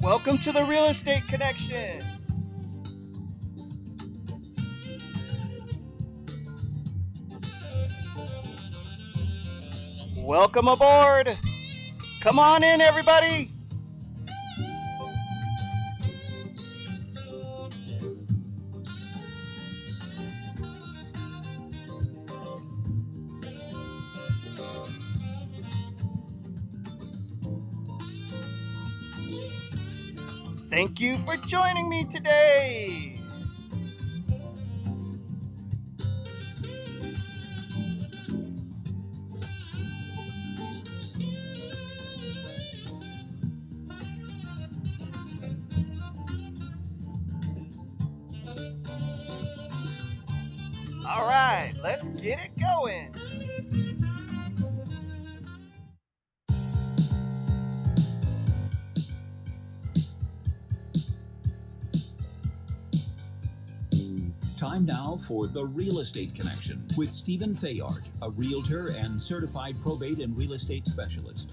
Welcome to the Real Estate Connection. Welcome aboard. Come on in, everybody. Thank you for joining me today. All right, let's get it going. Time now for The Real Estate Connection with Stephen Theard, a realtor and certified probate and real estate specialist.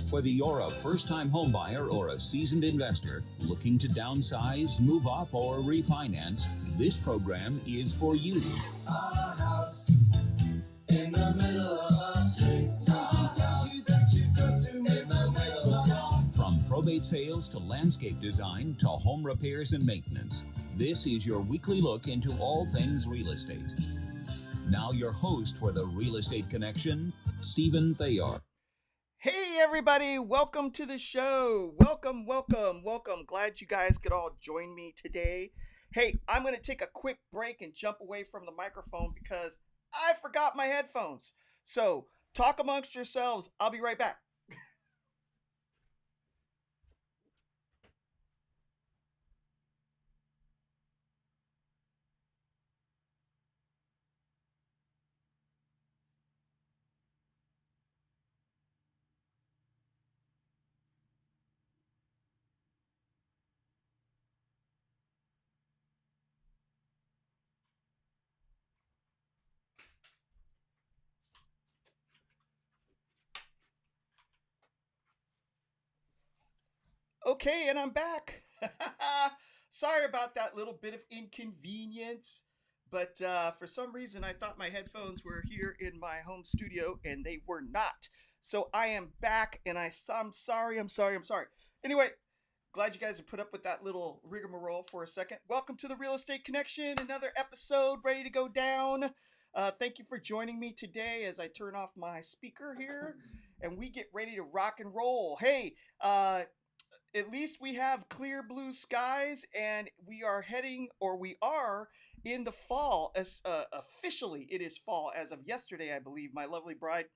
Whether you're a first-time homebuyer or a seasoned investor looking to downsize, move up, or refinance, this program is for you. Our house in the middle of a street. Something tells you that you've got to make the middle of. From probate sales to landscape design to home repairs and maintenance, this is your weekly look into all things real estate. Now your host for The Real Estate Connection, Stephen Theard. Hey, everybody. Welcome to the show. Welcome. Glad you guys could all join me today. Hey, I'm going to take a quick break and jump away from the microphone because I forgot my headphones. So talk amongst yourselves. I'll be right back. Okay, and I'm back. Sorry about that little bit of inconvenience, but for some reason I thought my headphones were here in my home studio and they were not. So I am back and I'm sorry. Anyway, glad you guys have put up with that little rigmarole for a second. Welcome to the Real Estate Connection, another episode ready to go down. Thank you for joining me today as I turn off my speaker here and we get ready to rock and roll. Hey, at least we have clear blue skies and we are heading or we are in the fall as officially it is fall as of yesterday. I believe my lovely bride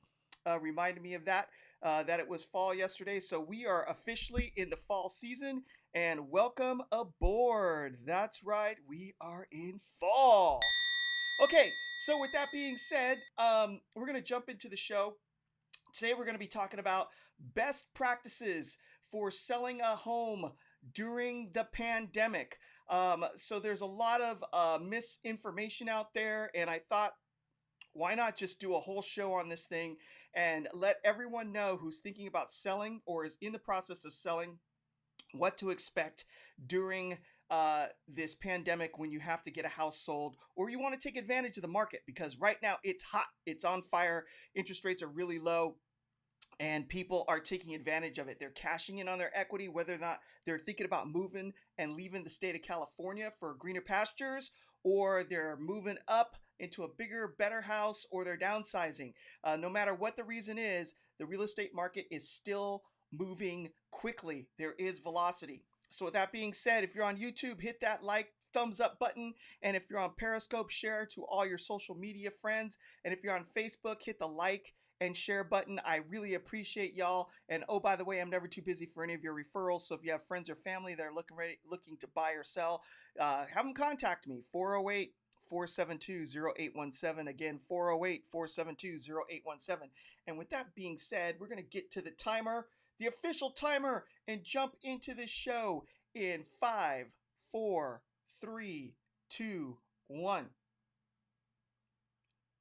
reminded me of that it was fall yesterday, so we are officially in the fall season and welcome aboard. That's right, we are in fall. Okay, so with that being said, we're gonna jump into the show. Today we're going to be talking about best practices for selling a home during the pandemic. So there's a lot of misinformation out there, and I thought, why not just do a whole show on this thing and let everyone know who's thinking about selling or is in the process of selling what to expect during this pandemic when you have to get a house sold or you want to take advantage of the market because right now it's hot, it's on fire, interest rates are really low and people are taking advantage of it. They're cashing in on their equity, whether or not they're thinking about moving and leaving the state of California for greener pastures, or they're moving up into a bigger, better house, or they're downsizing. No matter what the reason is, the real estate market is still moving quickly. There is velocity. So, with that being said, if you're on YouTube, hit that like, thumbs up button. And if you're on Periscope, share to all your social media friends. And if you're on Facebook, hit the like and share button. I really appreciate y'all. And oh, by the way, I'm never too busy for any of your referrals. So if you have friends or family that are looking to buy or sell, have them contact me. 408 472 0817. Again, 408 472 0817. And with that being said, we're going to get to the timer, the official timer, and jump into this show in 5, 4, 3, 2, 1.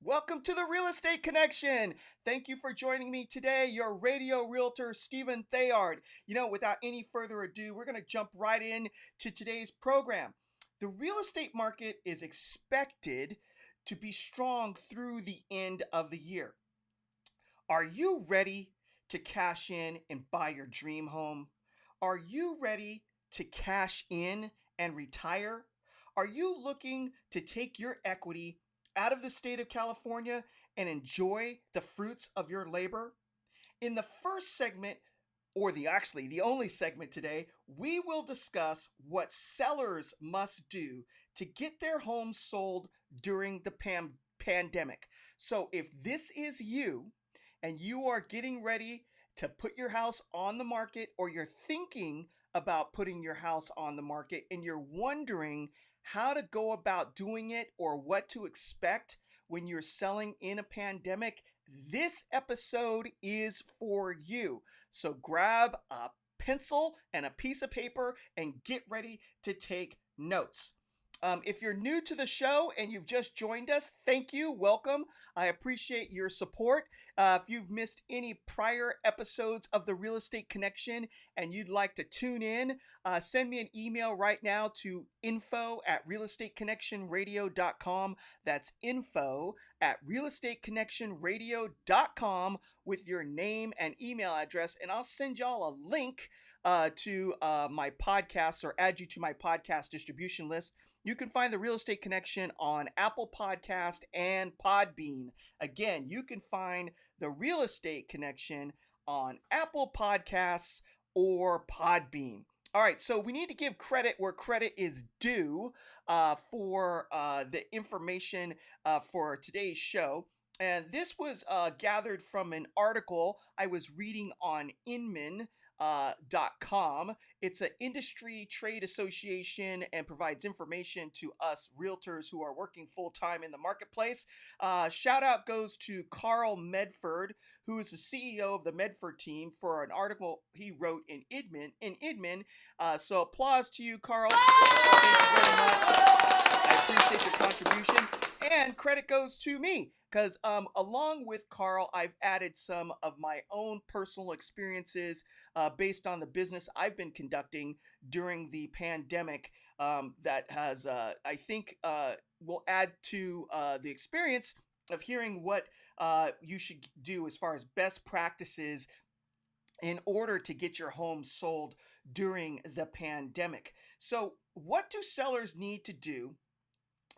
Welcome to the Real Estate Connection. Thank you for joining me today, your radio realtor, Stephen Theard. Without any further ado, we're going to jump right in to today's program. The real estate market is expected to be strong through the end of the year. Are you ready to cash in and buy your dream home? Are you ready to cash in and retire? Are you looking to take your equity out of the state of California and enjoy the fruits of your labor? In the first segment, or the only segment today, we will discuss what sellers must do to get their homes sold during the pandemic. So if this is you and you are getting ready to put your house on the market, or you're thinking about putting your house on the market and you're wondering how to go about doing it or what to expect when you're selling in a pandemic, this episode is for you. So grab a pencil and a piece of paper and get ready to take notes. If you're new to the show and you've just joined us, thank you. Welcome. I appreciate your support. If you've missed any prior episodes of the Real Estate Connection and you'd like to tune in, send me an email right now to info@realestateconnectionradio.com. That's info@realestateconnectionradio.com with your name and email address, and I'll send y'all a link to my podcasts, or add you to my podcast distribution list. You can find the Real Estate Connection on Apple Podcast and Podbean. Again, you can find the Real Estate Connection on Apple Podcasts or Podbean. All right, so we need to give credit where credit is due for the information for today's show. And this was gathered from an article I was reading on Inman.com. It's an industry trade association and provides information to us realtors who are working full-time in the marketplace. Shout out goes to Carl Medford, who is the CEO of the Medford team, for an article he wrote in Inman. So applause to you, Carl. Thank you very much. I appreciate your contribution. And credit goes to me, because along with Carl, I've added some of my own personal experiences based on the business I've been conducting during the pandemic that has, I think, will add to the experience of hearing what you should do as far as best practices in order to get your home sold during the pandemic. So, what do sellers need to do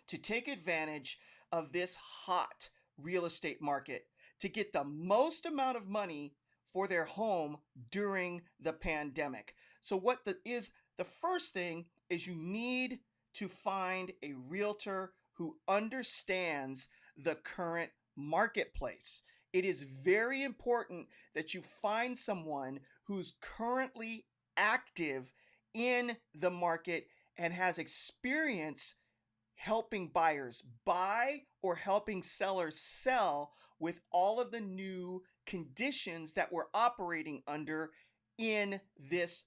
to take advantage of this hot real estate market to get the most amount of money for their home during the pandemic? So the first thing is, you need to find a realtor who understands the current marketplace. It is very important that you find someone who's currently active in the market and has experience helping buyers buy or helping sellers sell with all of the new conditions that we're operating under in this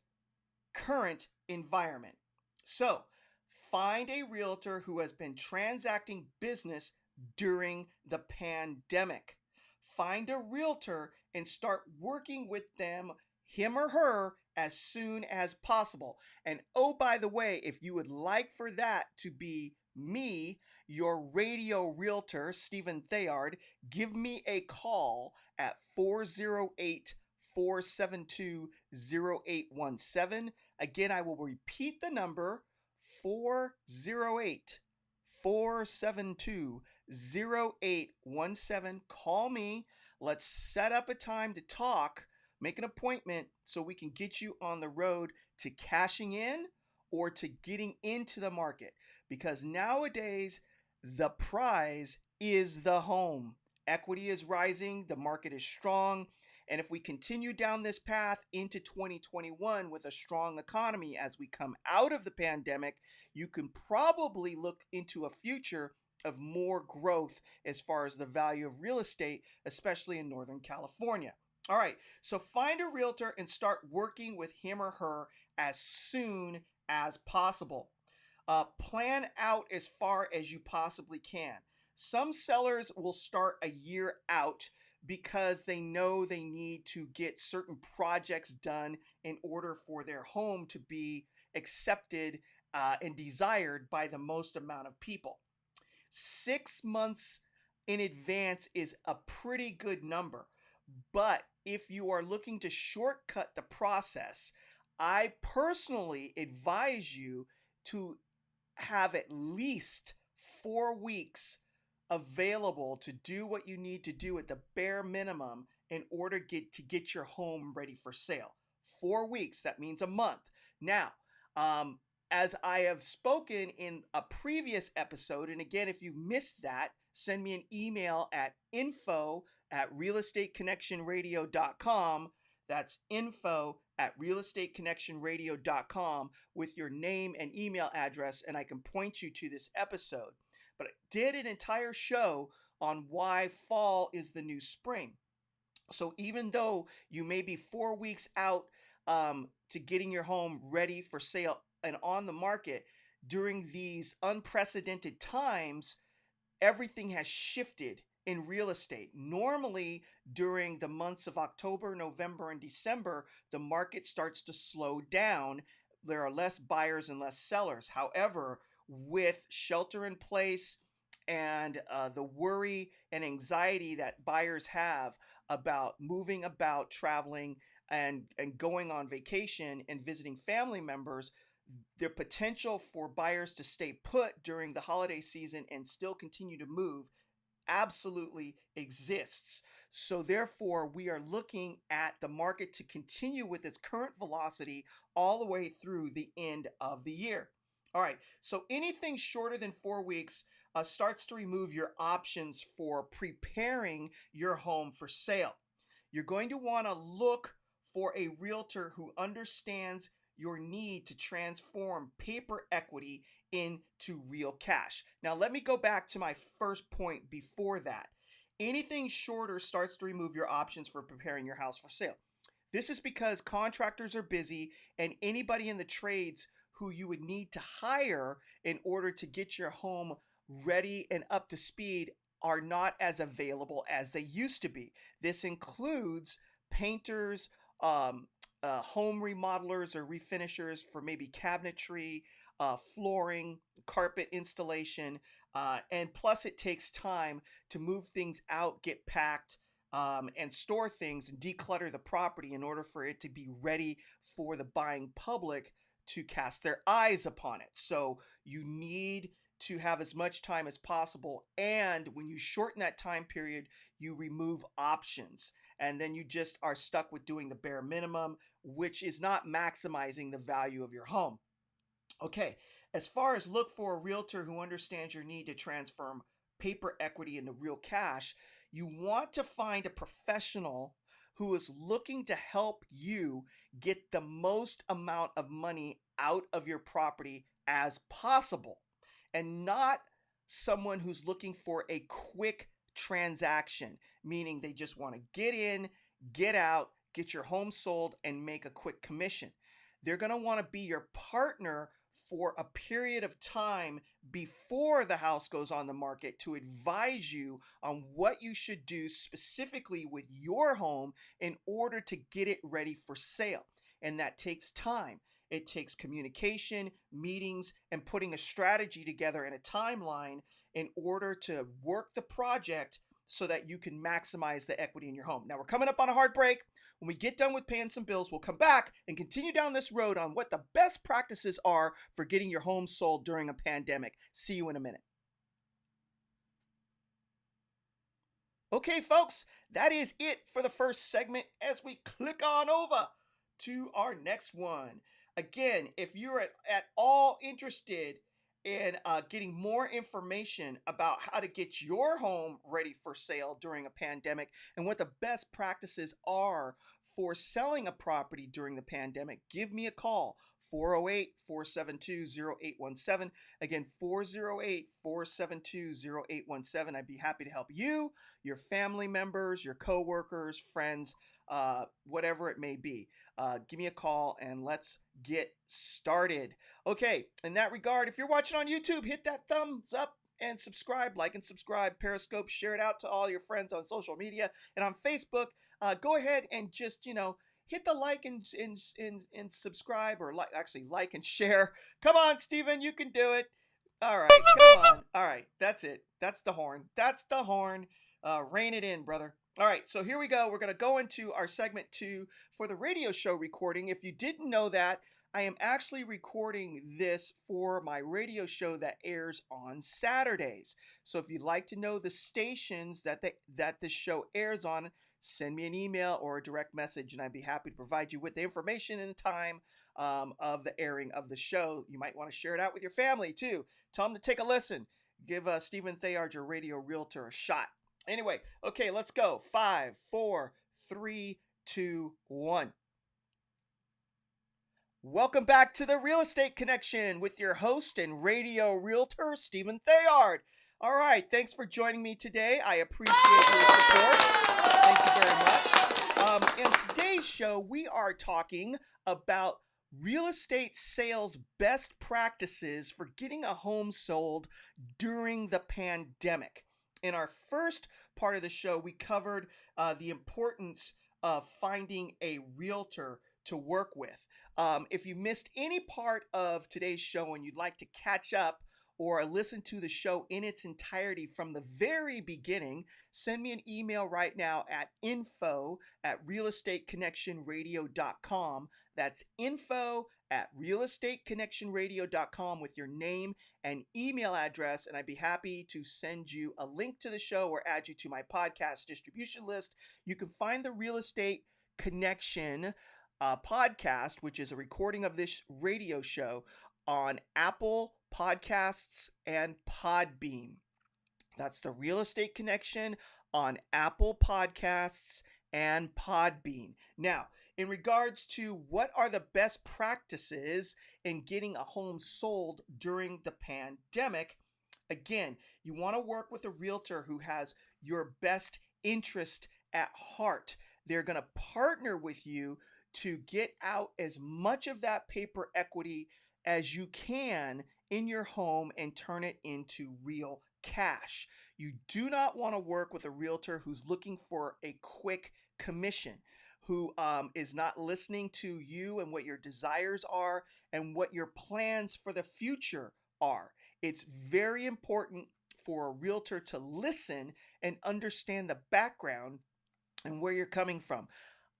current environment. So, find a realtor who has been transacting business during the pandemic. Find a realtor and start working with them, him or her, as soon as possible. And oh, by the way, if you would like for that to be me, your radio realtor, Stephen Theard, give me a call at 408-472-0817. Again, I will repeat the number: 408-472-0817. Call me. Let's set up a time to talk, make an appointment so we can get you on the road to cashing in or to getting into the market. Because nowadays, the prize is the home. Equity is rising, the market is strong, and if we continue down this path into 2021 with a strong economy as we come out of the pandemic, you can probably look into a future of more growth as far as the value of real estate, especially in Northern California. All right, so find a realtor and start working with him or her as soon as possible. Plan out as far as you possibly can. Some sellers will start a year out because they know they need to get certain projects done in order for their home to be accepted and desired by the most amount of people. 6 months in advance is a pretty good number. But if you are looking to shortcut the process, I personally advise you to have at least 4 weeks available to do what you need to do at the bare minimum in order to get your home ready for sale. 4 weeks, that means a month. Now, um, as I have spoken in a previous episode, and again, if you've missed that, send me an email at info@realestateconnectionradio.com. That's info@realestateconnectionradio.com with your name and email address, and I can point you to this episode. But I did an entire show on why fall is the new spring. So even though you may be 4 weeks out to getting your home ready for sale and on the market, during these unprecedented times, everything has shifted in real estate. Normally, during the months of October, November, and December, the market starts to slow down. There are less buyers and less sellers. However, with shelter in place and the worry and anxiety that buyers have about moving about, traveling, and going on vacation and visiting family members, the potential for buyers to stay put during the holiday season and still continue to move absolutely exists. So therefore, we are looking at the market to continue with its current velocity all the way through the end of the year. All right, so anything shorter than 4 weeks starts to remove your options for preparing your home for sale. You're going to want to look for a realtor who understands your need to transform paper equity into real cash. Now, let me go back to my first point before that. Anything shorter starts to remove your options for preparing your house for sale. This is because contractors are busy, and anybody in the trades who you would need to hire in order to get your home ready and up to speed are not as available as they used to be. This includes painters, um, home remodelers or refinishers for maybe cabinetry, flooring, carpet installation, and plus it takes time to move things out, get packed, and store things and declutter the property in order for it to be ready for the buying public to cast their eyes upon it. So you need to have as much time as possible. And when you shorten that time period, you remove options. And then you just are stuck with doing the bare minimum, which is not maximizing the value of your home. Okay, as far as look for a realtor who understands your need to transform paper equity into real cash, you want to find a professional who is looking to help you get the most amount of money out of your property as possible, and not someone who's looking for a quick transaction, meaning they just want to get in, get out, get your home sold, and make a quick commission. They're going to want to be your partner for a period of time before the house goes on the market to advise you on what you should do specifically with your home in order to get it ready for sale. And that takes time. It takes communication, meetings, and putting a strategy together and a timeline in order to work the project so that you can maximize the equity in your home. Now, we're coming up on a hard break. When we get done with paying some bills, we'll come back and continue down this road on what the best practices are for getting your home sold during a pandemic. See you in a minute. Okay, folks, that is it for the first segment as we click on over to our next one. Again, if you're at all interested in getting more information about how to get your home ready for sale during a pandemic and what the best practices are for selling a property during the pandemic, give me a call, 408-472-0817. Again, 408-472-0817. I'd be happy to help you, your family members, your coworkers, friends, whatever it may be. Give me a call and let's get started. Okay, in that regard, if you're watching on YouTube, hit that thumbs up and subscribe, like and subscribe, Periscope, share it out to all your friends on social media and on Facebook. Go ahead and just, hit the like and subscribe, or like and share. Come on, Steven, you can do it. All right, come on. All right, that's it. That's the horn. That's the horn. Rein it in, brother. All right, so here we go. We're going to go into our segment 2 for the radio show recording. If you didn't know that, I am actually recording this for my radio show that airs on Saturdays. So if you'd like to know the stations that this show airs on, send me an email or a direct message, and I'd be happy to provide you with the information and time of the airing of the show. You might want to share it out with your family too. Tell them to take a listen. Give Stephen Theard, your radio realtor, a shot. Anyway, okay, let's go. 5, 4, 3, 2, 1. Welcome back to the Real Estate Connection with your host and radio realtor, Stephen Theard. All right, thanks for joining me today. I appreciate your support. Thank you very much. In today's show, we are talking about real estate sales best practices for getting a home sold during the pandemic. In our first part of the show, we covered the importance of finding a realtor to work with. If you missed any part of today's show and you'd like to catch up or listen to the show in its entirety from the very beginning, send me an email right now at info@realestateconnectionradio.com. That's info@realestateconnectionradio.com with your name and email address, and I'd be happy to send you a link to the show or add you to my podcast distribution list. You can find the Real Estate Connection podcast, which is a recording of this radio show, on Apple Podcasts and Podbean. That's the Real Estate Connection on Apple Podcasts and Podbean. Now, in regards to what are the best practices in getting a home sold during the pandemic, again, you want to work with a realtor who has your best interest at heart. They're going to partner with you to get out as much of that paper equity as you can in your home and turn it into real cash. You do not want to work with a realtor who's looking for a quick commission, who is not listening to you and what your desires are and what your plans for the future are. It's very important for a realtor to listen and understand the background and where you're coming from.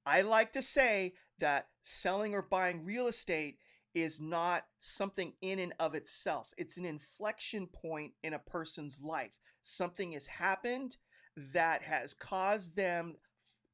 I like to say that selling or buying real estate is not something in and of itself. It's an inflection point in a person's life. Something has happened that has caused them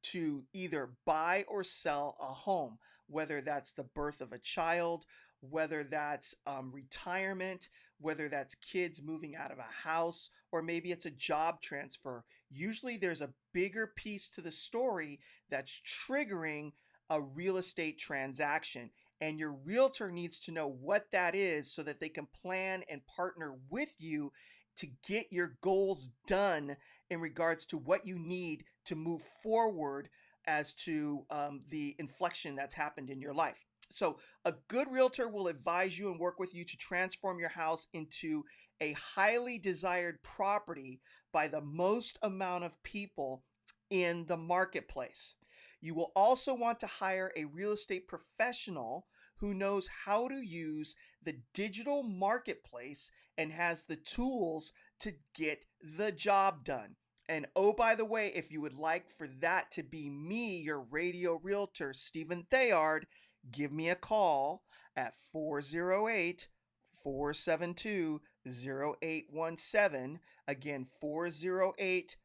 to either buy or sell a home, whether that's the birth of a child, whether that's retirement, whether that's kids moving out of a house, or maybe it's a job transfer. Usually there's a bigger piece to the story that's triggering a real estate transaction. And your realtor needs to know what that is so that they can plan and partner with you to get your goals done in regards to what you need to move forward as to the inflection that's happened in your life. So a good realtor will advise you and work with you to transform your house into a highly desired property by the most amount of people in the marketplace. You will also want to hire a real estate professional who knows how to use the digital marketplace and has the tools to get the job done. And oh, by the way, if you would like for that to be me, your radio realtor, Stephen Theard, give me a call at 408 472 0817. Again, 408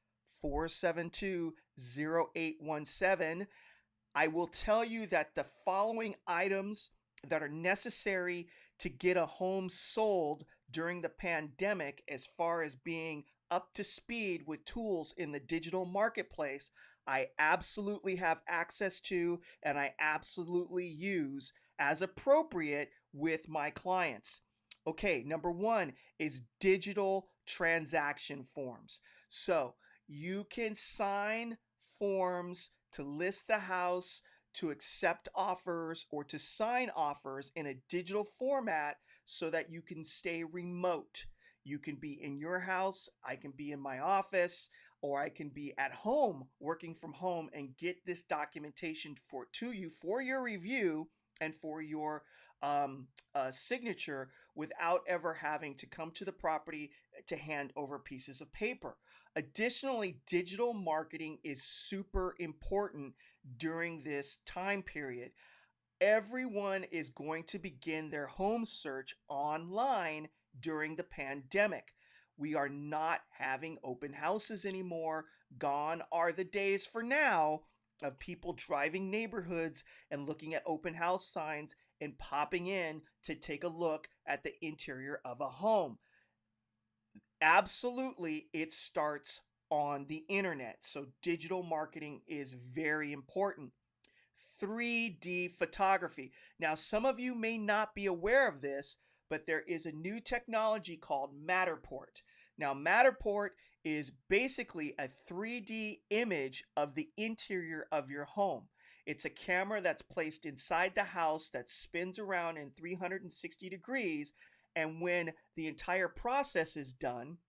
472 0817. I will tell you that the following items that are necessary to get a home sold during the pandemic, as far as being up to speed with tools in the digital marketplace, I absolutely have access to and I absolutely use as appropriate with my clients. Okay, number one is digital transaction forms. So you can sign forms to list the house, to accept offers, or to sign offers in a digital format so that you can stay remote. You can be in your house, I can be in my office, or I can be at home working from home and get this documentation to you for your review and for your signature without ever having to come to the property to hand over pieces of paper. Additionally, digital marketing is super important during this time period. Everyone is going to begin their home search online during the pandemic. We are not having open houses anymore. Gone are the days for now of people driving neighborhoods and looking at open house signs and popping in to take a look at the interior of a home. Absolutely, it starts on the internet. So, digital marketing is very important. 3D photography. Now, some of you may not be aware of this, but there is a new technology called Matterport. Now, Matterport is basically a 3D image of the interior of your home. It's a camera that's placed inside the house that spins around in 360 degrees. And when the entire process is done,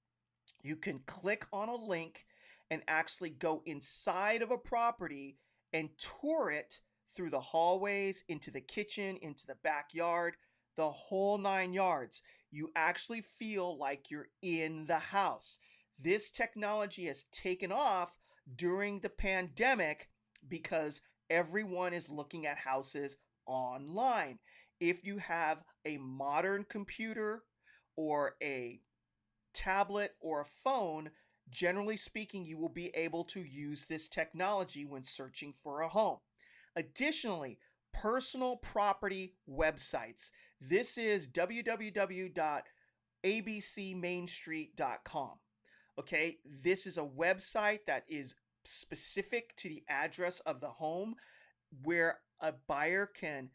you can click on a link and actually go inside of a property and tour it through the hallways, into the kitchen, into the backyard, the whole 9 yards. You actually feel like you're in the house. This technology has taken off during the pandemic because everyone is looking at houses online. If you have a modern computer or a tablet, or a phone, generally speaking, you will be able to use this technology when searching for a home. Additionally, personal property websites. This is www.abcmainstreet.com. Okay, this is a website that is specific to the address of the home where a buyer can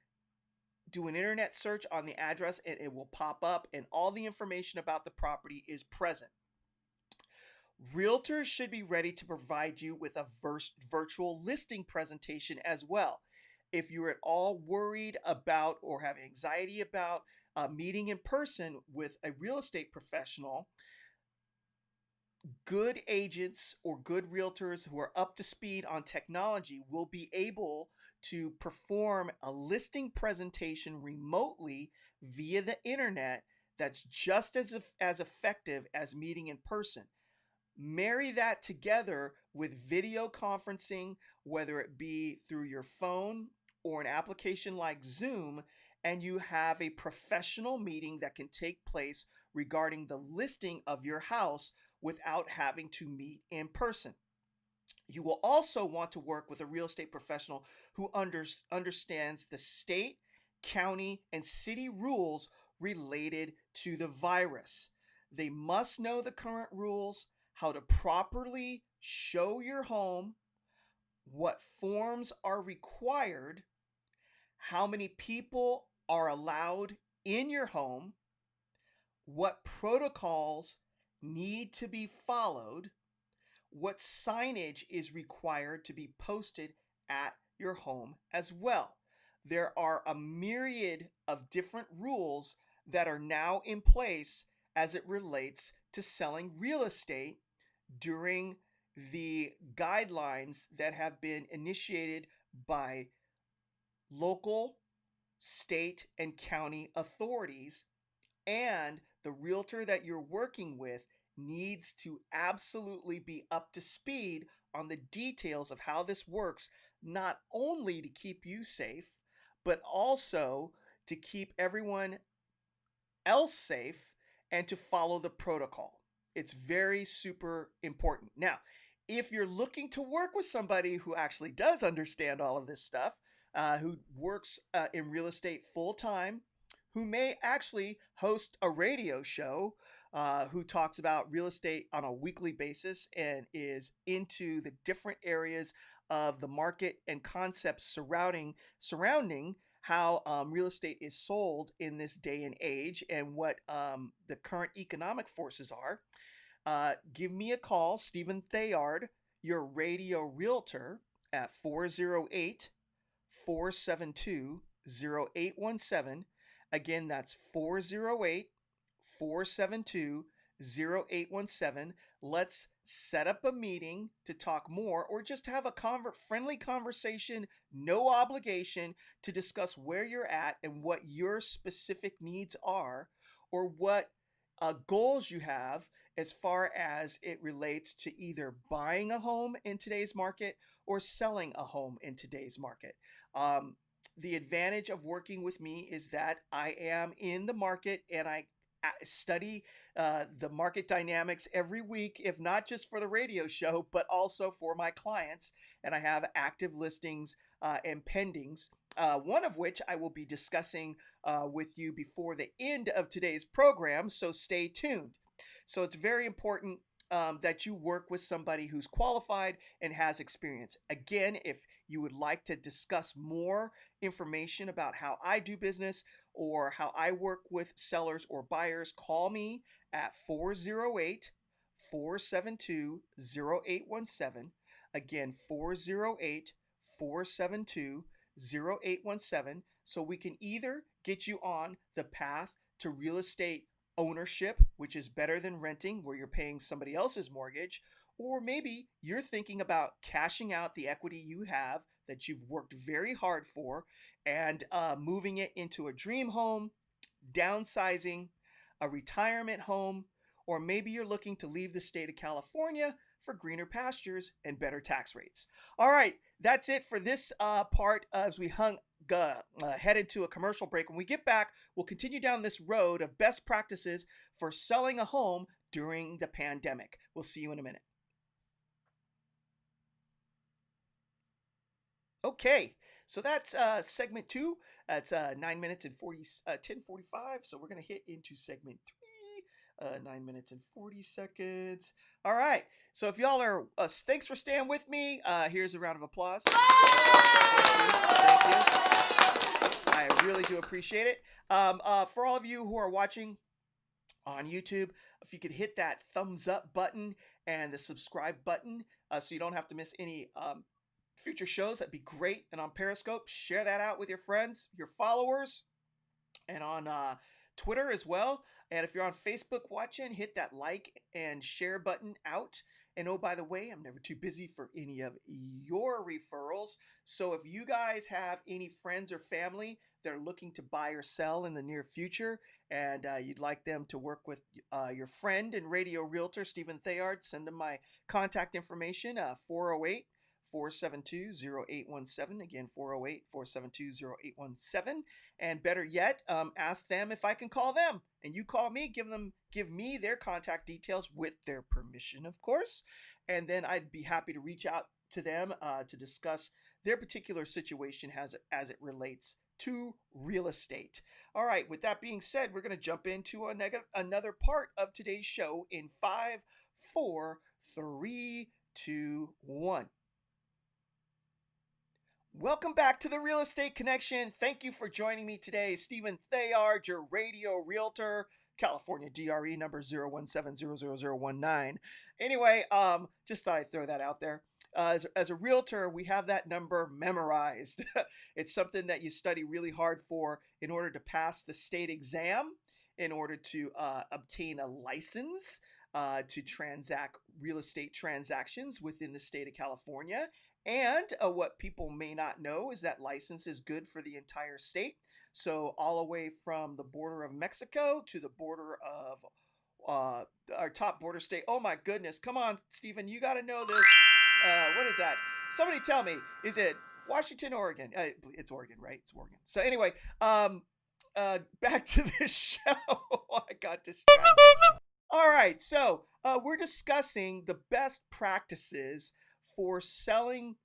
do an internet search on the address and it will pop up and all the information about the property is present. Realtors should be ready to provide you with a virtual listing presentation as well. If you're at all worried about or have anxiety about meeting in person with a real estate professional, good agents or good realtors who are up to speed on technology will be able to perform a listing presentation remotely via the internet that's just as effective as meeting in person. Marry that together with video conferencing, whether it be through your phone or an application like Zoom, and you have a professional meeting that can take place regarding the listing of your house without having to meet in person. You will also want to work with a real estate professional who understands the state, county, and city rules related to the virus. They must know the current rules, how to properly show your home, what forms are required, how many people are allowed in your home, what protocols need to be followed, what signage is required to be posted at your home as well. There are a myriad of different rules that are now in place as it relates to selling real estate during the guidelines that have been initiated by local, state, and county authorities. And the realtor that you're working with needs to absolutely be up to speed on the details of how this works, not only to keep you safe, but also to keep everyone else safe and to follow the protocol. It's very super important. Now, if you're looking to work with somebody who actually does understand all of this stuff, who works in real estate full time, who may actually host a radio show, who talks about real estate on a weekly basis and is into the different areas of the market and concepts surrounding how real estate is sold in this day and age and what the current economic forces are. Give me a call, Stephen Theard, your radio realtor, at 408 472 0817. Again, that's 408 472 0817. Let's set up a meeting to talk more or just have a friendly conversation, no obligation, to discuss where you're at and what your specific needs are or what goals you have as far as it relates to either buying a home in today's market or selling a home in today's market. Um, the advantage of working with me is that I am in the market and I study the market dynamics every week, if not just for the radio show, but also for my clients. And I have active listings and pendings, one of which I will be discussing with you before the end of today's program. So stay tuned. So it's very important that you work with somebody who's qualified and has experience. Again, if you would like to discuss more information about how I do business or how I work with sellers or buyers, call me at 408 472 0817. Again, 408 472 0817. So we can either get you on the path to real estate ownership, which is better than renting, where you're paying somebody else's mortgage, or maybe you're thinking about cashing out the equity you have that you've worked very hard for and moving it into a dream home, downsizing, a retirement home, or maybe you're looking to leave the state of California for greener pastures and better tax rates. All right, that's it for this part as we head into a commercial break. When we get back, we'll continue down this road of best practices for selling a home during the pandemic. We'll see you in a minute. Okay, so that's segment two. That's 9 minutes and 10:45. So we're gonna hit into segment three. 9 minutes and 40 seconds. All right. So if y'all are, thanks for staying with me. Here's a round of applause. Thank you. I really do appreciate it. For all of you who are watching on YouTube, if you could hit that thumbs up button and the subscribe button so you don't have to miss any future shows, that'd be great. And on Periscope, share that out with your friends, your followers, and on Twitter as well. And if you're on Facebook watching, hit that like and share button out. And oh, by the way, I'm never too busy for any of your referrals. So if you guys have any friends or family that are looking to buy or sell in the near future, and you'd like them to work with your friend and radio realtor, Stephen Theard, send them my contact information, 408 472 0817. Again, 408 472 0817. And better yet, ask them if I can call them. And you call me, give me their contact details with their permission, of course. And then I'd be happy to reach out to them to discuss their particular situation as it relates to real estate. All right, with that being said, we're going to jump into another part of today's show in 5, 4, 3, 2, 1. Welcome back to the Real Estate Connection. Thank you for joining me today. Stephen Theard, your radio realtor, California DRE number 017000019. Anyway, just thought I'd throw that out there. As a realtor, we have that number memorized. It's something that you study really hard for in order to pass the state exam, in order to obtain a license to transact real estate transactions within the state of California. And what people may not know is that license is good for the entire state. So all the way from the border of Mexico to the border of our top border state. Oh my goodness. Come on, Stephen, you got to know this. What is that? Somebody tell me, is it Washington, Oregon? It's Oregon, right? It's Oregon. So anyway, back to the show. I got distracted. All right, so we're discussing the best practices for selling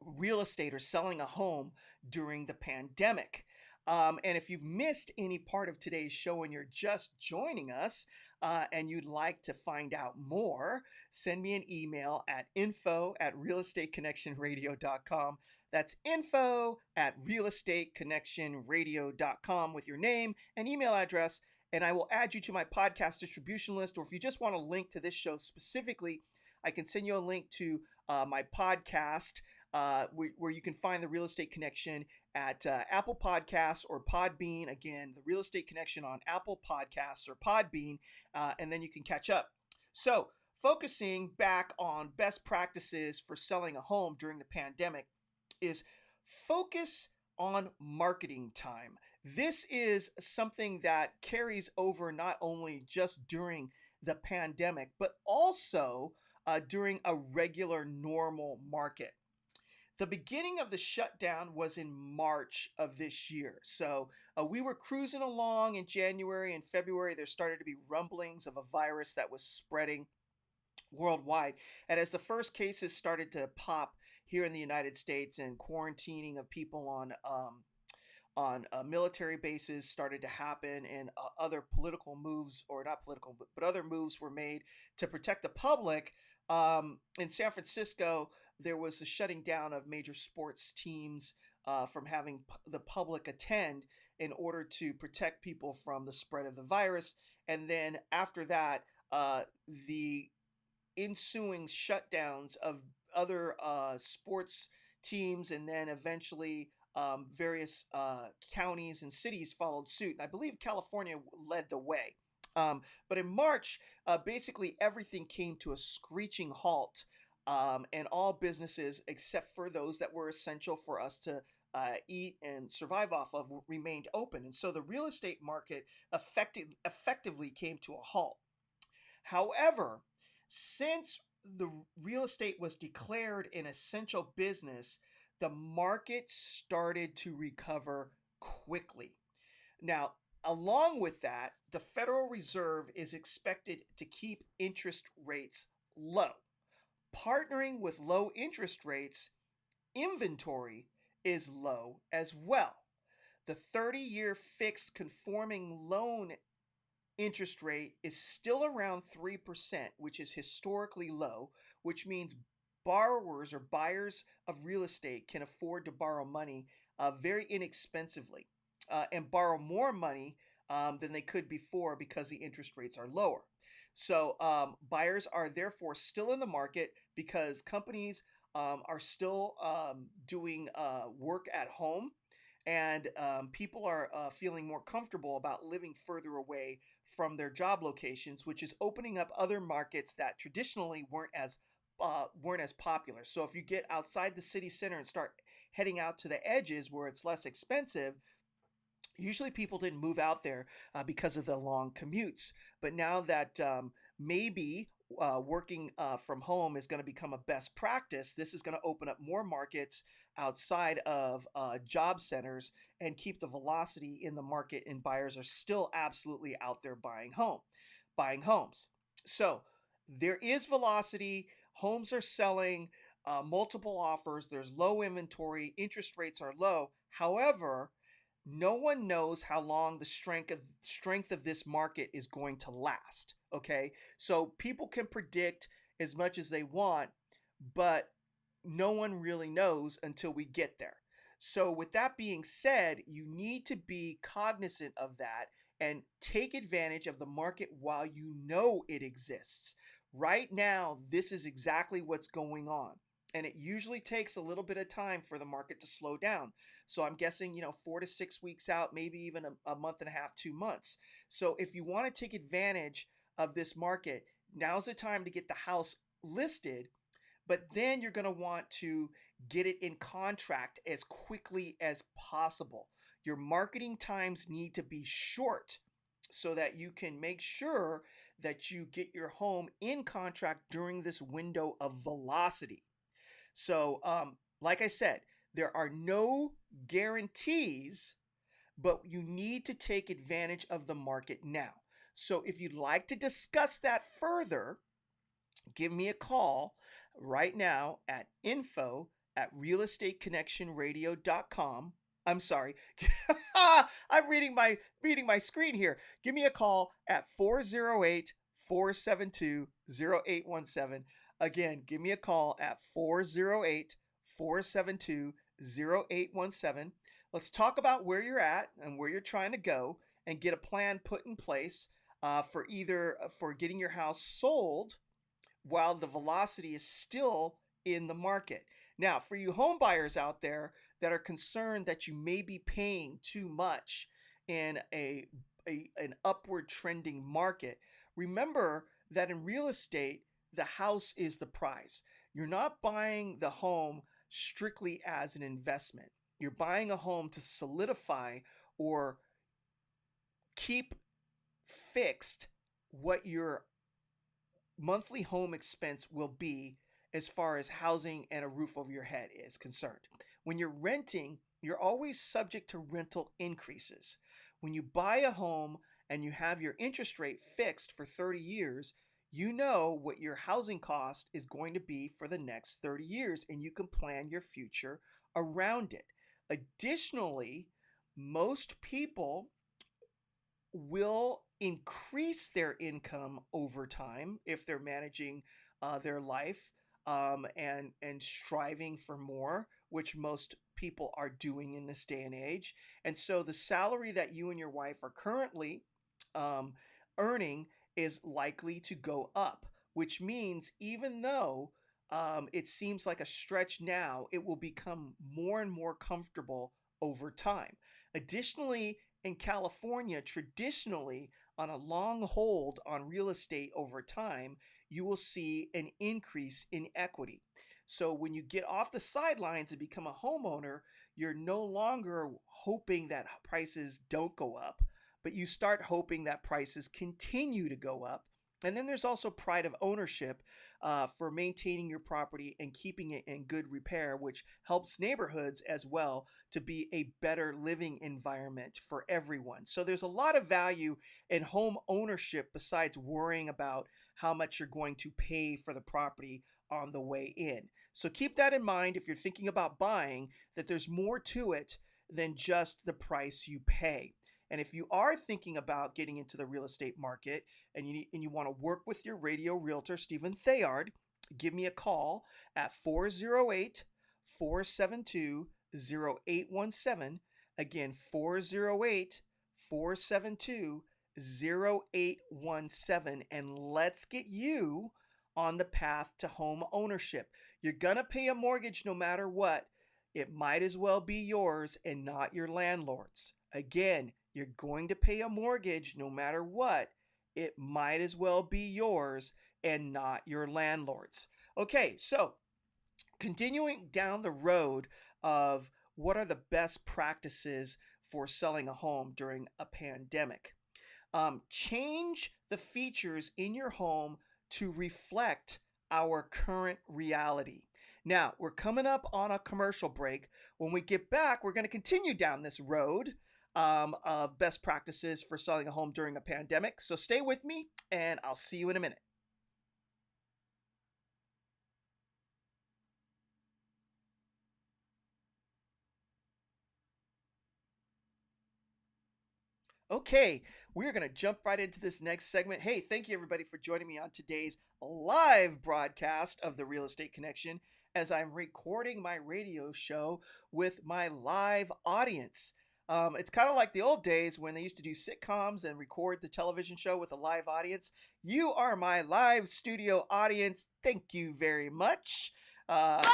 real estate or selling a home during the pandemic. And if you've missed any part of today's show and you're just joining us and you'd like to find out more, send me an email at info@realestateconnectionradio.com. That's info@realestateconnectionradio.com with your name and email address, and I will add you to my podcast distribution list. Or if you just want a link to this show specifically, I can send you a link to my podcast where you can find the Real Estate Connection at Apple Podcasts or Podbean. Again, the Real Estate Connection on Apple Podcasts or Podbean, and then you can catch up. So, focusing back on best practices for selling a home during the pandemic is focus on marketing time. This is something that carries over not only just during the pandemic, but also during a regular normal market. The beginning of the shutdown was in March of this year. So we were cruising along in January and February. There started to be rumblings of a virus that was spreading worldwide. And as the first cases started to pop here in the United States and quarantining of people on military bases started to happen, and other political moves, or not political, but other moves were made to protect the public. In San Francisco, there was the shutting down of major sports teams from having the public attend in order to protect people from the spread of the virus. And then after that, the ensuing shutdowns of other sports teams, and then eventually various counties and cities followed suit. And I believe California led the way. But in March, basically everything came to a screeching halt, and all businesses, except for those that were essential for us to eat and survive off of, remained open. And so the real estate market effectively came to a halt. However, since the real estate was declared an essential business, the market started to recover quickly. Now, along with that, the Federal Reserve is expected to keep interest rates low. Partnering with low interest rates, inventory is low as well. The 30-year fixed conforming loan interest rate is still around 3%, which is historically low, which means borrowers or buyers of real estate can afford to borrow money very inexpensively, and borrow more money than they could before because the interest rates are lower. So buyers are therefore still in the market because companies are still doing work at home, and people are feeling more comfortable about living further away from their job locations, which is opening up other markets that traditionally weren't as popular. So if you get outside the city center and start heading out to the edges where it's less expensive, usually people didn't move out there because of the long commutes. But now that maybe working from home is going to become a best practice, this is going to open up more markets outside of job centers and keep the velocity in the market. And buyers are still absolutely out there buying homes. So there is velocity. Homes are selling. Multiple offers. There's low inventory. Interest rates are low. However, no one knows how long the strength of this market is going to last. Okay, so people can predict as much as they want, but no one really knows until we get there. So with that being said, you need to be cognizant of that and take advantage of the market while you know it exists. Right now, this is exactly what's going on. And it usually takes a little bit of time for the market to slow down. So I'm guessing, 4 to 6 weeks out, maybe even a month and a half, 2 months. So if you want to take advantage of this market, now's the time to get the house listed, but then you're going to want to get it in contract as quickly as possible. Your marketing times need to be short so that you can make sure that you get your home in contract during this window of velocity. So, like I said, there are no guarantees, but you need to take advantage of the market now. So, if you'd like to discuss that further, give me a call right now at info@realestateconnectionradio.com. I'm sorry. I'm reading my screen here. Give me a call at 408-472-0817. Again, give me a call at 408-472-0817. Let's talk about where you're at and where you're trying to go, and get a plan put in place for getting your house sold while the velocity is still in the market. Now, for you home buyers out there that are concerned that you may be paying too much in an upward trending market, remember that in real estate, the house is the prize. You're not buying the home strictly as an investment. You're buying a home to solidify or keep fixed what your monthly home expense will be as far as housing and a roof over your head is concerned. When you're renting, you're always subject to rental increases. When you buy a home and you have your interest rate fixed for 30 years, you know what your housing cost is going to be for the next 30 years and you can plan your future around it. Additionally, most people will increase their income over time if they're managing their life and striving for more, which most people are doing in this day and age. And so the salary that you and your wife are currently um, earning is likely to go up, which means even though it seems like a stretch now, it will become more and more comfortable over time. Additionally, in California, traditionally, on a long hold on real estate over time, you will see an increase in equity. So when you get off the sidelines and become a homeowner, you're no longer hoping that prices don't go up, but you start hoping that prices continue to go up. And then there's also pride of ownership for maintaining your property and keeping it in good repair, which helps neighborhoods as well to be a better living environment for everyone. So there's a lot of value in home ownership besides worrying about how much you're going to pay for the property on the way in. So keep that in mind if you're thinking about buying, that there's more to it than just the price you pay. And if you are thinking about getting into the real estate market and you want to work with your radio realtor, Stephen Theard, give me a call at 408 472 0817. Again, 408 472 0817. And let's get you on the path to home ownership. You're going to pay a mortgage no matter what. It might as well be yours and not your landlord's. Again, you're going to pay a mortgage no matter what. It might as well be yours and not your landlord's. Okay, so continuing down the road of what are the best practices for selling a home during a pandemic. Change the features in your home to reflect our current reality. Now, we're coming up on a commercial break. When we get back, we're going to continue down this road of best practices for selling a home during a pandemic. So stay with me, and I'll see you in a minute. Okay, we're going to jump right into this next segment. Hey, thank you everybody for joining me on today's live broadcast of the Real Estate Connection as I'm recording my radio show with my live audience. It's kind of like the old days when they used to do sitcoms and record the television show with a live audience. You are my live studio audience. Thank you very much. But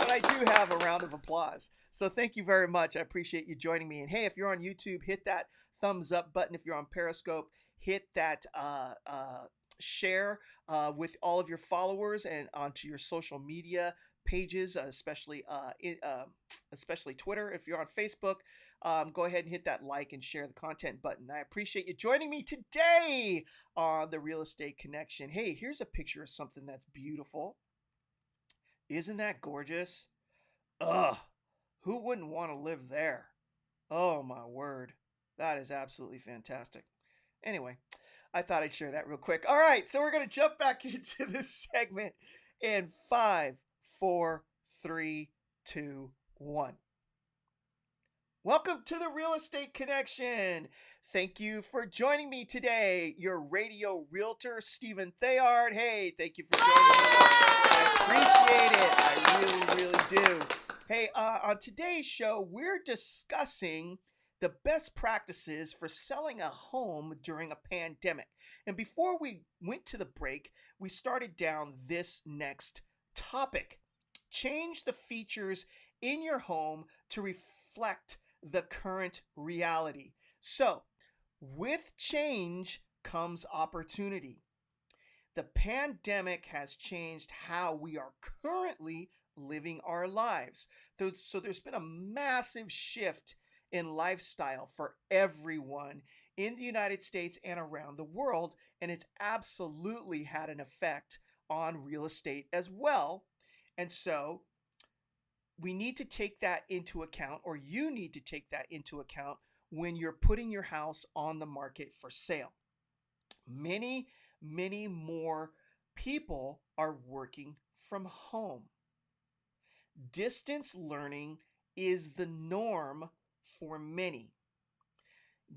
I do have a round of applause. So thank you very much. I appreciate you joining me. And hey, if you're on YouTube, hit that thumbs up button. If you're on Periscope, hit that share with all of your followers and onto your social media pages, especially Twitter. If you're on Facebook, go ahead and hit that like and share the content button. I appreciate you joining me today on the Real Estate Connection. Hey, here's a picture of something that's beautiful. Isn't that gorgeous? Ugh, who wouldn't want to live there? Oh my word. That is absolutely fantastic. Anyway, I thought I'd share that real quick. All right, so we're going to jump back into this segment in 5, 4, 3, 2, 1. Welcome to the Real Estate Connection. Thank you for joining me today. Your radio realtor, Stephen Theard. Hey, thank you for joining me. I appreciate it. I really, really do. Hey, on today's show, we're discussing the best practices for selling a home during a pandemic. And before we went to the break, we started down this next topic. Change the features in your home to reflect the current reality. So, with change comes opportunity. The pandemic has changed how we are currently living our lives. So there's been a massive shift in lifestyle for everyone in the United States and around the world, and it's absolutely had an effect on real estate as well. And so we need to take that into account, or you need to take that into account when you're putting your house on the market for sale. Many, many more people are working from home. Distance learning is the norm for many.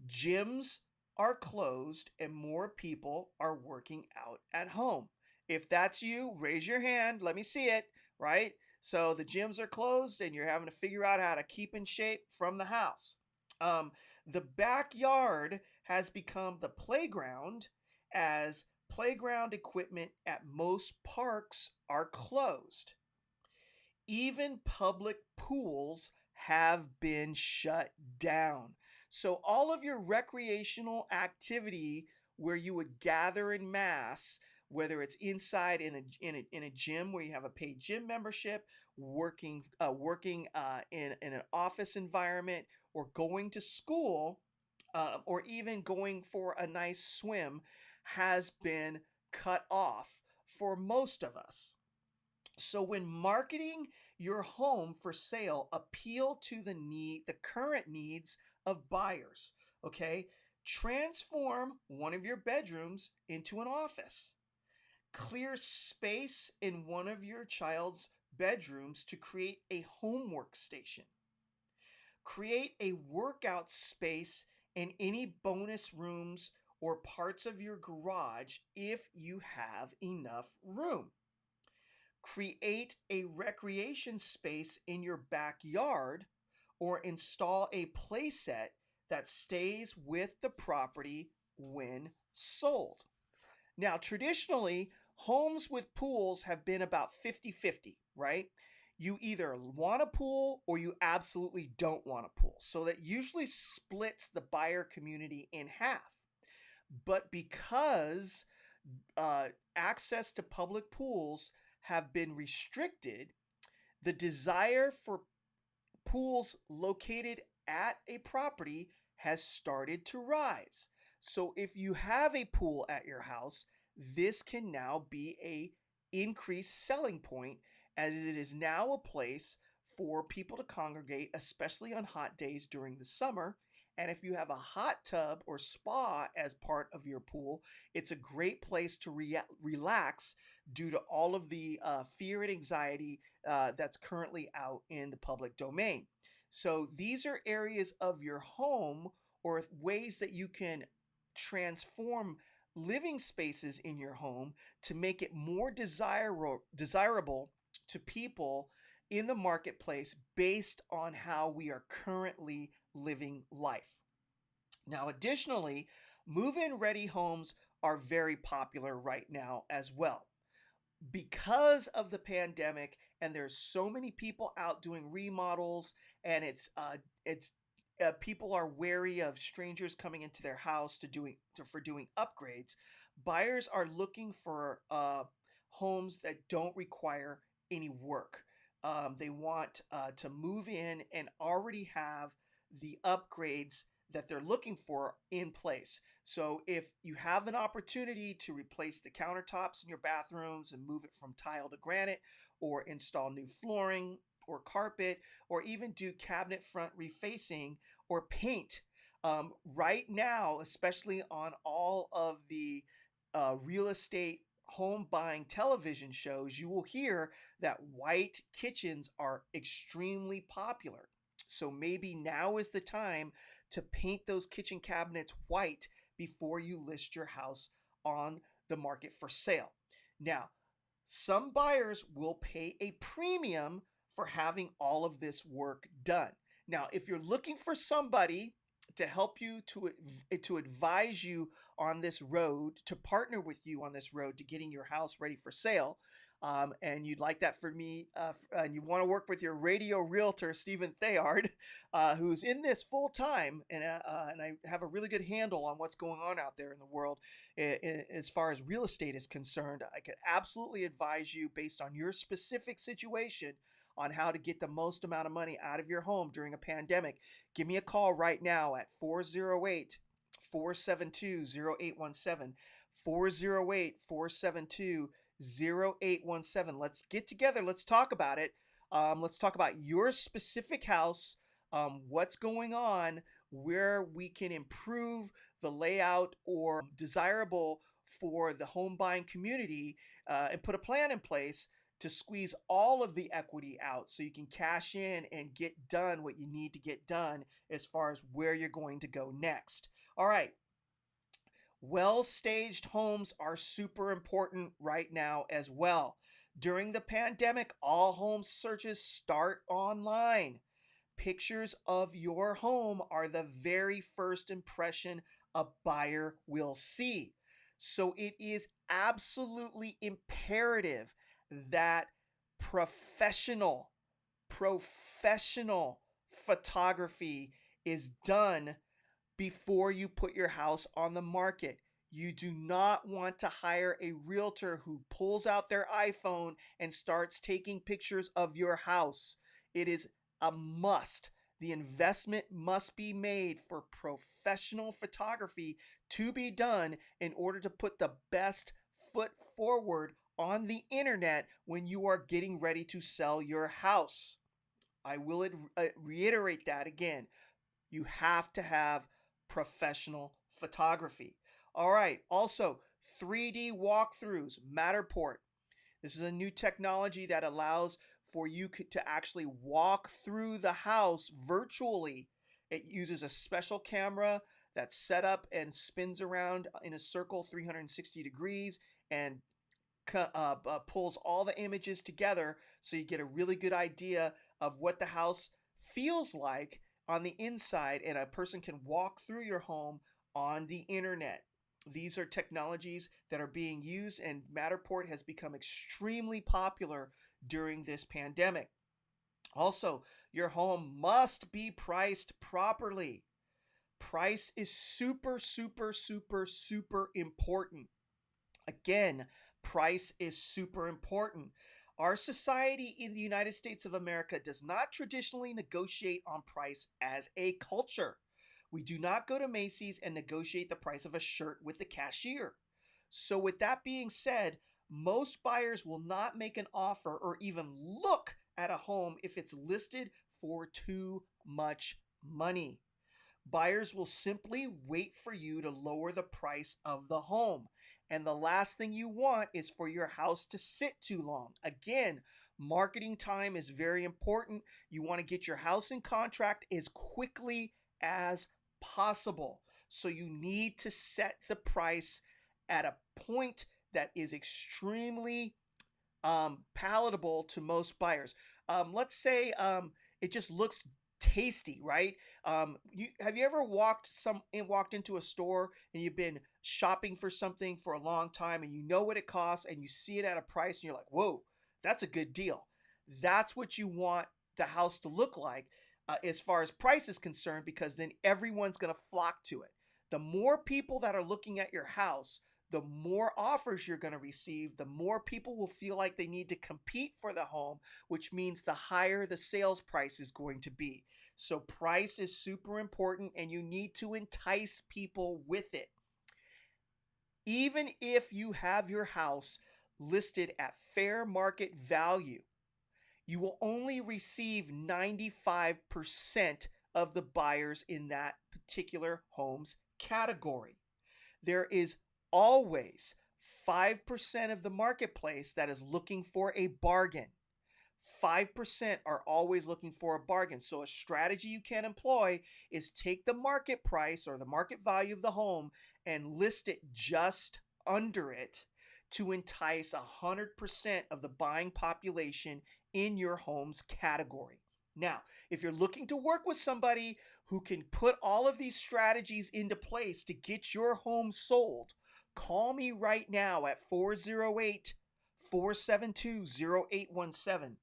Gyms are closed and more people are working out at home. If that's you, raise your hand. Let me see it, right? So the gyms are closed and you're having to figure out how to keep in shape from the house. The backyard has become the playground as playground equipment at most parks are closed. Even public pools have been shut down. So, all of your recreational activity where you would gather in mass, whether it's inside in a gym where you have a paid gym membership, working in an office environment, or going to school, or even going for a nice swim, has been cut off for most of us. So when marketing your home for sale, appeal to the current needs of buyers, okay? Transform one of your bedrooms into an office. Clear space in one of your child's bedrooms to create a homework station. Create a workout space in any bonus rooms or parts of your garage if you have enough room. Create a recreation space in your backyard or install a playset that stays with the property when sold. Now, traditionally, homes with pools have been about 50-50, right? You either want a pool or you absolutely don't want a pool. So that usually splits the buyer community in half. But because uh, access to public pools have been restricted, the desire for pools located at a property has started to rise. So if you have a pool at your house, this can now be a increased selling point as it is now a place for people to congregate, especially on hot days during the summer. And if you have a hot tub or spa as part of your pool, it's a great place to relax due to all of the fear and anxiety that's currently out in the public domain. So these are areas of your home or ways that you can transform living spaces in your home to make it more desirable to people in the marketplace based on how we are currently living life. Now, additionally, move in ready homes are very popular right now as well because of the pandemic, and there's so many people out doing remodels, and it's people are wary of strangers coming into their house for doing upgrades. Buyers are looking for homes that don't require any work. They want to move in and already have the upgrades that they're looking for in place. So if you have an opportunity to replace the countertops in your bathrooms and move it from tile to granite, or install new flooring or carpet, or even do cabinet front refacing or paint, right now, especially on all of the real estate home buying television shows, you will hear that white kitchens are extremely popular. So maybe now is the time to paint those kitchen cabinets white before you list your house on the market for sale. Now, some buyers will pay a premium for having all of this work done. Now, if you're looking for somebody to help you to advise you on this road, to partner with you on this road to getting your house ready for sale. And you'd like that for me, and you want to work with your radio realtor, Stephen Theard, who's in this full time, and I have a really good handle on what's going on out there in the world as far as real estate is concerned. I could absolutely advise you based on your specific situation on how to get the most amount of money out of your home during a pandemic. Give me a call right now at 408 472 0817. 408 472 0817. Let's get together. Let's talk about it. Let's talk about your specific house, what's going on, where we can improve the layout or desirable for the home buying community, and put a plan in place to squeeze all of the equity out so you can cash in and get done what you need to get done as far as where you're going to go next. All right. Well staged homes are super important right now as well. During the pandemic, all home searches start online. Pictures of your home are the very first impression a buyer will see. So it is absolutely imperative that professional, professional photography is done before you put your house on the market. You do not want to hire a realtor who pulls out their iPhone and starts taking pictures of your house. It is a must. The investment must be made for professional photography to be done in order to put the best foot forward on the internet when you are getting ready to sell your house. I will reiterate that again. You have to have professional photography. All right. Also, 3D walkthroughs, Matterport. This is a new technology that allows for you to actually walk through the house virtually. It uses a special camera that's set up and spins around in a circle 360 degrees and pulls all the images together so you get a really good idea of what the house feels like on the inside, and a person can walk through your home on the internet. These are technologies that are being used, and Matterport has become extremely popular during this pandemic. Also, your home must be priced properly. Price is super, super, super, super important. Again, price is super important. Our society in the United States of America does not traditionally negotiate on price as a culture. We do not go to Macy's and negotiate the price of a shirt with the cashier. So, with that being said, most buyers will not make an offer or even look at a home if it's listed for too much money. Buyers will simply wait for you to lower the price of the home. And the last thing you want is for your house to sit too long. Again, marketing time is very important. You want to get your house in contract as quickly as possible. So you need to set the price at a point that is extremely palatable to most buyers. Let's say it just looks tasty, right? Have you ever walked into a store and you've been shopping for something for a long time and you know what it costs and you see it at a price and you're like, whoa, that's a good deal. That's what you want the house to look like as far as price is concerned, because then everyone's going to flock to it. The more people that are looking at your house, the more offers you're going to receive, the more people will feel like they need to compete for the home, which means the higher the sales price is going to be. So price is super important and you need to entice people with it. Even if you have your house listed at fair market value, you will only receive 95% of the buyers in that particular home's category. There is always 5% of the marketplace that is looking for a bargain. 5% are always looking for a bargain. So, a strategy you can employ is take the market price or the market value of the home and list it just under it to entice 100% of the buying population in your home's category. Now, if you're looking to work with somebody who can put all of these strategies into place to get your home sold, call me right now at 408 472 0817.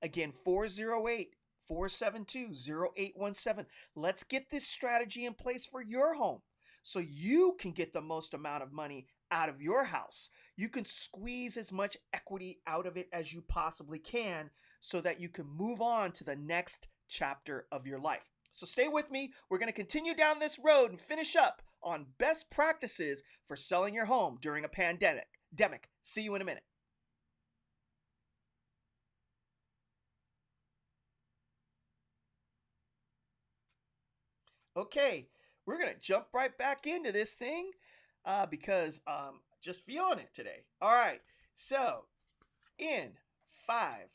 Again, 408 472 0817. Let's get this strategy in place for your home so you can get the most amount of money out of your house. You can squeeze as much equity out of it as you possibly can so that you can move on to the next chapter of your life. So stay with me. We're going to continue down this road and finish up on best practices for selling your home during a pandemic. See you in a minute. Okay, we're going to jump right back into this thing because just feeling it today. All right, so in 5,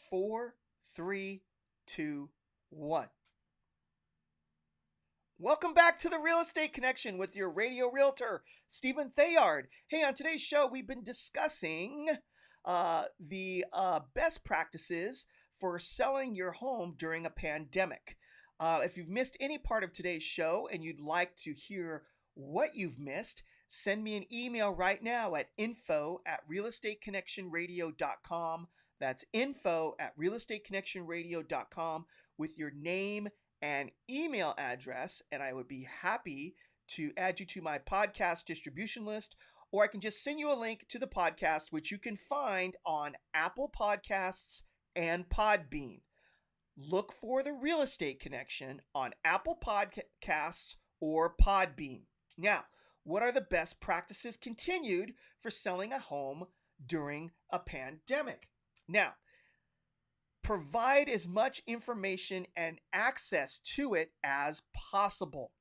4, 3, 2, 1. Welcome back to the Real Estate Connection with your radio realtor, Stephen Theard. Hey, on today's show, we've been discussing the best practices for selling your home during a pandemic. If you've missed any part of today's show and you'd like to hear what you've missed, send me an email right now at info@realestateconnectionradio.com. That's info@realestateconnectionradio.com with your name and email address, and I would be happy to add you to my podcast distribution list, or I can just send you a link to the podcast, which you can find on Apple Podcasts and Podbean. Look for the Real Estate Connection on Apple Podcasts or Podbean. Now, what are the best practices continued for selling a home during a pandemic? Now, provide as much information and access to it as possible.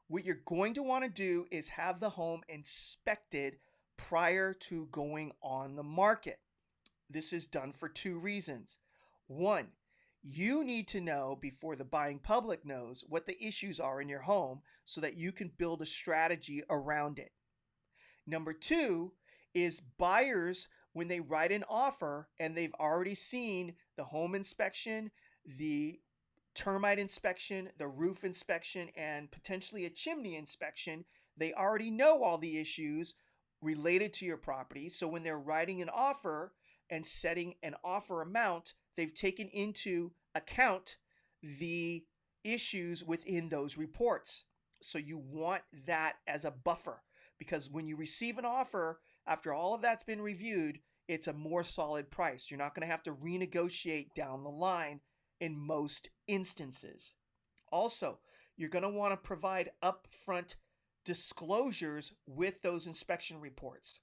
What you're going to want to do is have the home inspected prior to going on the market. This is done for two reasons. One, you need to know before the buying public knows what the issues are in your home so that you can build a strategy around it. Number two is buyers, when they write an offer and they've already seen the home inspection, the termite inspection, the roof inspection, and potentially a chimney inspection, they already know all the issues related to your property. So when they're writing an offer and setting an offer amount, they've taken into account the issues within those reports. So you want that as a buffer, because when you receive an offer, after all of that's been reviewed, it's a more solid price. You're not going to have to renegotiate down the line in most instances. Also, you're going to want to provide upfront disclosures with those inspection reports.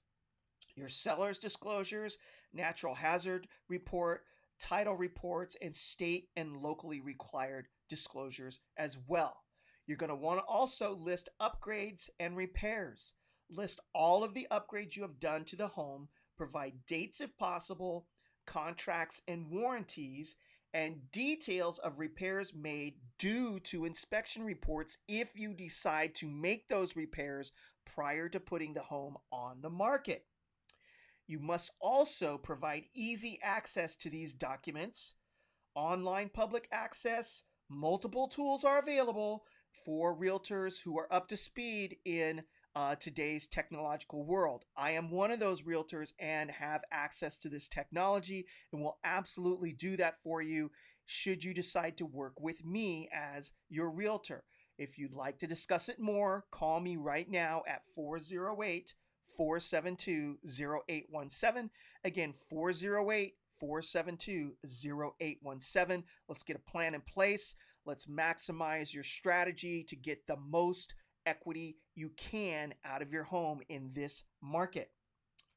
Your seller's disclosures, natural hazard report, title reports, and state and locally required disclosures as well. You're going to want to also list upgrades and repairs. List all of the upgrades you have done to the home, provide dates if possible, contracts and warranties, and details of repairs made due to inspection reports if you decide to make those repairs prior to putting the home on the market. You must also provide easy access to these documents. Online public access, multiple tools are available for realtors who are up to speed in today's technological world. I am one of those realtors and have access to this technology and will absolutely do that for you should you decide to work with me as your realtor. If you'd like to discuss it more, call me right now at 408 472 0817. Again, 408 472 0817. Let's get a plan in place. Let's maximize your strategy to get the most equity you can out of your home in this market.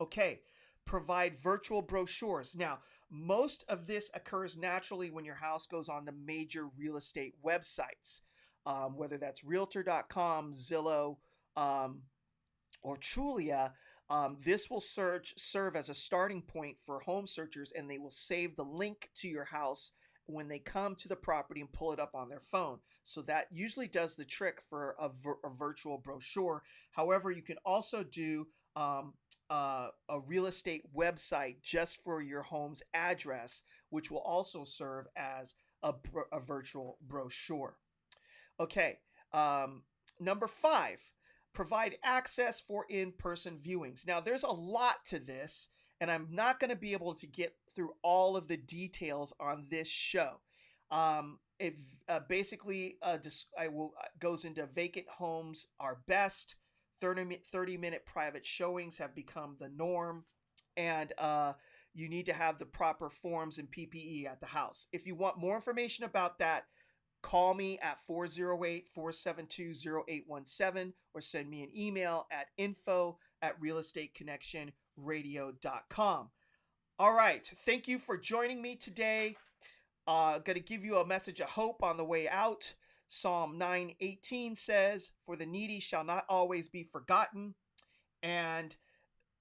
Okay, provide virtual brochures. Now, most of this occurs naturally when your house goes on the major real estate websites, whether that's Realtor.com, Zillow, or Trulia. This will serve as a starting point for home searchers, and they will save the link to your house when they come to the property and pull it up on their phone. So that usually does the trick for a virtual brochure. However, you can also do a real estate website just for your home's address, which will also serve as a virtual brochure. Okay. Um, Number 5, provide access for in person viewings. Now, there's a lot to this, and I'm not going to be able to get through all of the details on this show. If basically, I will goes into vacant homes are best. 30-minute private showings have become the norm, and you need to have the proper forms and PPE at the house. If you want more information about that, call me at 408-472-0817 or send me an email at info@realestateConnectionRadio.com. All right. Thank you for joining me today. Going to give you a message of hope on the way out. Psalm 9:18 says, "For the needy shall not always be forgotten, and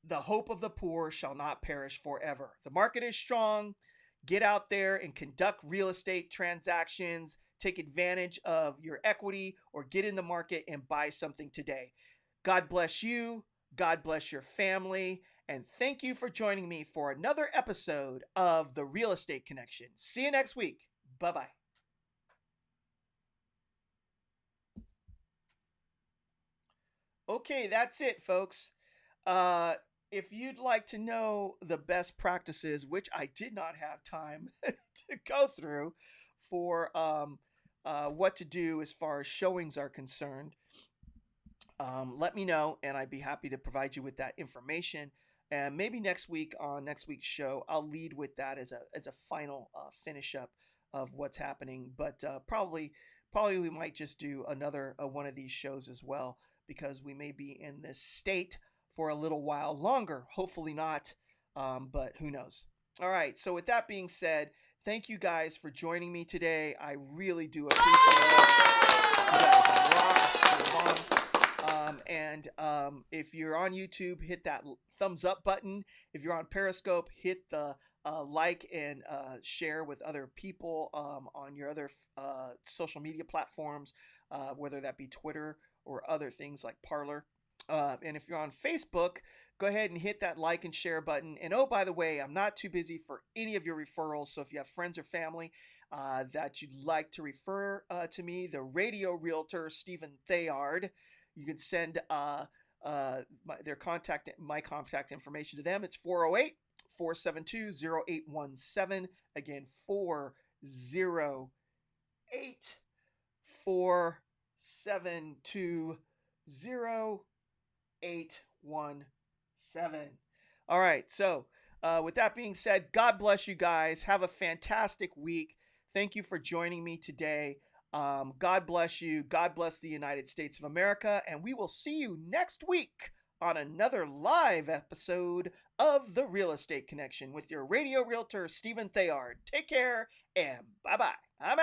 the hope of the poor shall not perish forever." The market is strong. Get out there and conduct real estate transactions. Take advantage of your equity or get in the market and buy something today. God bless you. God bless your family. And thank you for joining me for another episode of The Real Estate Connection. See you next week. Bye bye. Okay, that's it, folks. Uh, if you'd like to know the best practices, which I did not have time to go through for what to do as far as showings are concerned, let me know, and I'd be happy to provide you with that information. And maybe next week on next week's show, I'll lead with that as a final finish up of what's happening. But probably we might just do another one of these shows as well because we may be in this state for a little while longer. Hopefully not, but who knows? All right. So with that being said, thank you guys for joining me today. I really do appreciate it. You guys rock. You're on. And if you're on YouTube, hit that thumbs up button. If you're on Periscope, hit the like and share with other people on your other social media platforms, whether that be Twitter or other things like Parler. And if you're on Facebook, go ahead and hit that like and share button. And oh, by the way, I'm not too busy for any of your referrals. So if you have friends or family that you'd like to refer to me, the radio realtor, Stephen Theard, you can send my contact information to them. It's 408-472-0817. Again, 408-472-0817. All right, so with that being said, God bless you guys. Have a fantastic week. Thank you for joining me today. God bless you. God bless the United States of America. And we will see you next week on another live episode of The Real Estate Connection with your radio realtor, Stephen Theard. Take care and bye-bye. I'm